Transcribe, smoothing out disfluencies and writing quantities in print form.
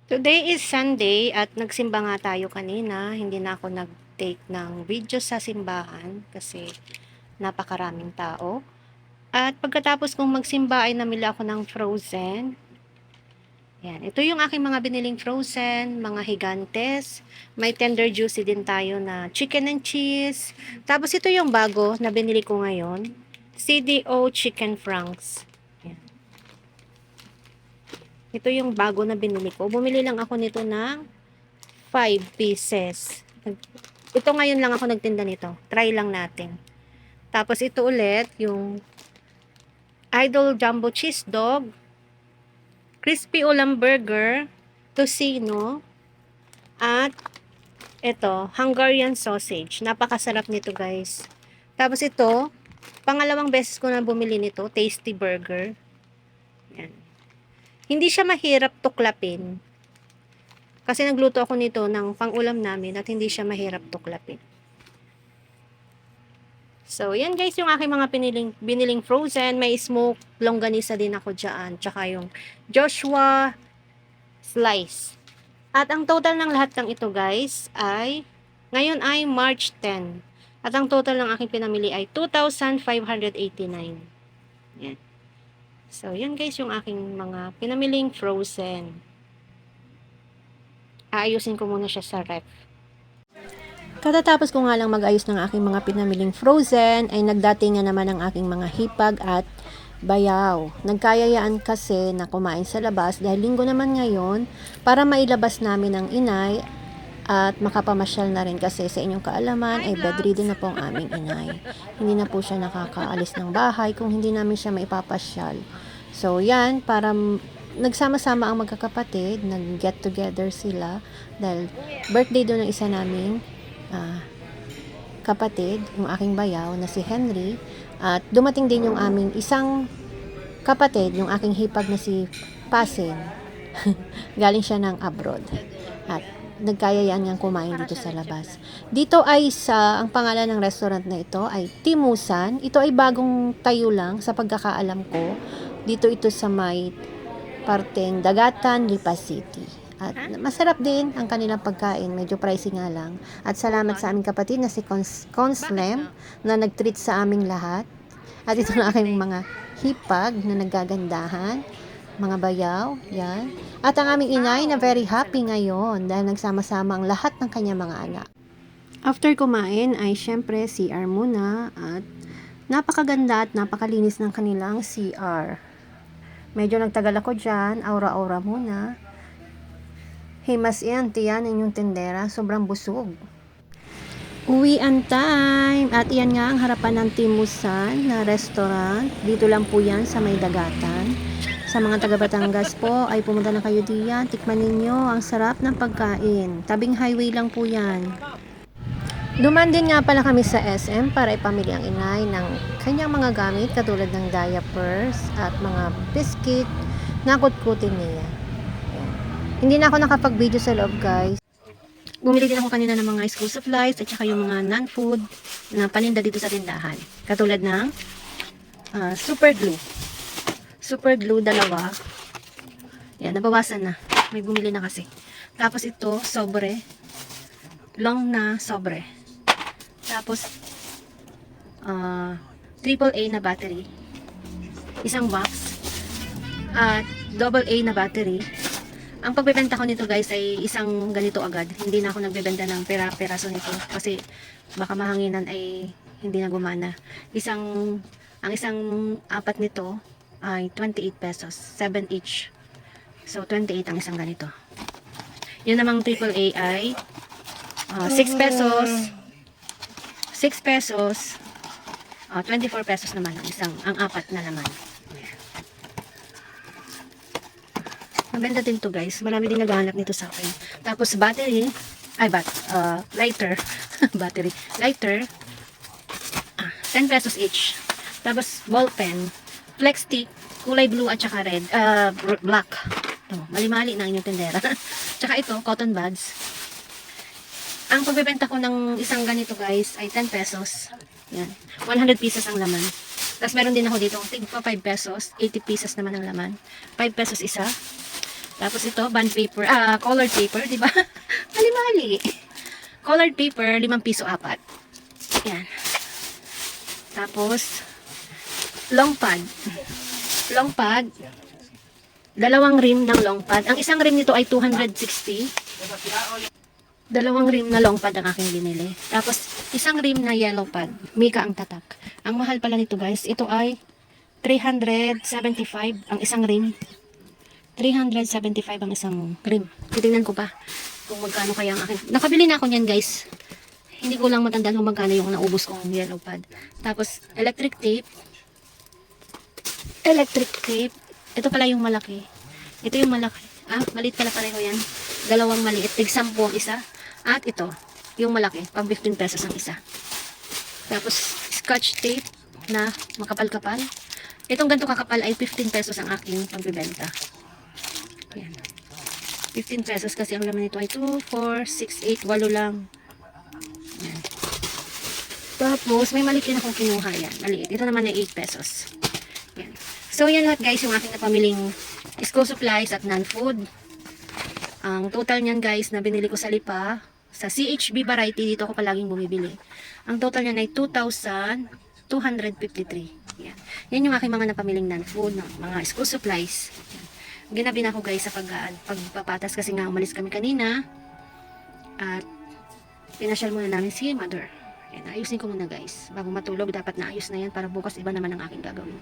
Today is Sunday at nagsimba nga tayo kanina. Hindi na ako nag-take ng video sa simbahan kasi napakaraming tao. At pagkatapos kong magsimba ay namili ako ng frozen. Yan. Ito yung aking mga biniling frozen, mga higantes. May tender juicy din tayo na chicken and cheese. Tapos ito yung bago na binili ko ngayon. CDO Chicken Franks. Yan. Ito yung bago na binili ko. Bumili lang ako nito ng 5 pieces. Ito ngayon lang ako nagtinda nito. Try lang natin. Tapos ito ulit, yung Idol Jumbo Cheese Dog, Crispy Ulam Burger, Tocino, at ito, Hungarian Sausage. Napakasarap nito guys. Tapos ito, pangalawang beses ko na bumili nito, Tasty Burger. Yan. Hindi siya mahirap tuklapin. Kasi nagluto ako nito ng pang-ulam namin at hindi siya mahirap tuklapin. So, yan guys yung aking mga biniling frozen. May smoke longganisa din ako dyan. Tsaka yung Joshua slice. At ang total ng lahat ng ito guys ay, ngayon ay March 10. At ang total ng aking pinamili ay 2,589. Yan. So, yan guys yung aking mga pinamiling frozen. Aayusin ko muna siya sa ref. Katatapos ko nga lang mag-ayos ng aking mga pinamiling frozen, ay nagdating nga naman ang aking mga hipag at bayaw. Nagkayayaan kasi na kumain sa labas dahil linggo naman ngayon para mailabas namin ang inay at makapamasyal na rin kasi sa inyong kaalaman ay bedridden na po ang aming inay. Hindi na po siya nakakaalis ng bahay kung hindi namin siya maipapasyal. So yan, para nagsama-sama ang magkakapatid, nag-get together sila dahil birthday doon ng isa naming kapatid, yung aking bayaw na si Henry, at dumating din yung aming isang kapatid, yung aking hipag na si Pasin. Galing siya ng abroad at nagkayayaan niyang kumain dito sa labas. Dito ay ang pangalan ng restaurant na ito ay Timusan. Ito ay bagong tayo lang sa pagkakaalam ko. Dito ito sa may parteng Dagatan, Lipa City. At masarap din ang kanilang pagkain, medyo pricey nga lang. At salamat sa aming kapatid na si Conslem na nag-treat sa aming lahat. At ito na aking mga hipag na nagagandahan, mga bayaw, yan. At ang aming inay na very happy ngayon dahil nagsama-sama ang lahat ng kanyang mga anak. After kumain ay syempre CR muna at napakaganda at napakalinis ng kanilang CR. Medyo nagtagal ako dyan, aura-aura muna. Himas yan, tiyan inyong tendera, sobrang busog. Uwian time! At yan nga ang harapan ng Timusan na restaurant. Dito lang po yan sa may Dagatan. Sa mga taga Batangas po ay pumunta na kayo diyan. Tikman ninyo ang sarap ng pagkain. Tabing highway lang po yan. Duman din nga pala kami sa SM para ipamili ang inay ng kanyang mga gamit katulad ng diapers at mga biscuit na kutkutin niya. Hindi na ako nakapag-video sa loob guys. Bumili din ako kanina ng mga school supplies at saka yung mga non-food na paninda dito sa tindahan. Katulad ng super glue. Super glue, dalawa. Yan, nabawasan na. May bumili na kasi. Tapos ito, sobre. Long na sobre. Tapos, triple A na battery. Isang box. At double A na battery. Ang pagbebenta ko nito guys ay isang ganito agad. Hindi na ako nagbebenta ng pera-peraso nito kasi baka mahanginan ay hindi na gumana. Ang isang apat nito ay 28 pesos. 7 each. So 28 ang isang ganito. Yun namang AAA ay 6 pesos. 6 pesos. 24 pesos naman ang apat na naman. Maganda din to guys. Marami din naghahanap nito sa akin. Tapos battery, lighter. Battery, lighter. 10 pesos each. Tapos ball pen, flex stick, kulay blue at saka red, black. Ito, mali-mali na inyong tendera. Tsaka ito, cotton buds. Ang pagbebenta ko ng isang ganito guys ay 10 pesos. Yan. 100 pieces ang laman. Tapos meron din ako dito, tig pa 5 pesos, 80 pieces naman ang laman. 5 pesos isa. Tapos ito, bond paper, colored paper, di ba? Mali-mali. Colored paper, 5 piso 4. Yan. Tapos, long pad. Long pad, 2 rim ng long pad. Ang isang rim nito ay 260. 2 rim na long pad ang aking binili. Tapos, isang rim na yellow pad. Mika ang tatak. Ang mahal pala nito guys, ito ay 375 ang isang rim. 375 ang isang rim. Titingnan ko pa kung magkano kaya ang aking. Nakabili na ako niyan guys. Hindi ko lang matandaan kung magkano yung naubos kong yellow pad. Tapos, electric tape. Electric tape. Ito pala yung malaki. Ito yung malaki. Maliit pala pareho yan. Dalawang maliit. Tig 10 ang isa. At ito, yung malaki. Pang 15 pesos ang isa. Tapos, scotch tape na makapal-kapal. Itong ganito kakapal ay 15 pesos ang aking pagbibenta. Yan. 15 pesos kasi ang laman nito ay 2, 4, 6, 8, 8 lang. Yan. Tapos, may maliit din akong kinuha yan. Maliit. Ito naman ay 8 pesos. Yan. So, yan lahat guys, yung aking napamiling school supplies at non-food. Ang total niyan guys, na binili ko sa Lipa, sa CHB Variety, dito ako palaging bumibili. Ang total niyan ay 2,253. Yan. Yan yung aking mga napamiling non-food, mga school supplies. Yan. Ginabi na ako guys sa pagpapatas kasi nga umalis kami kanina. At pinasyal muna namin si Mother. Yan, ayusin ko muna guys. Bago matulog, dapat naayos na yan para bukas iba naman ang aking gagawin.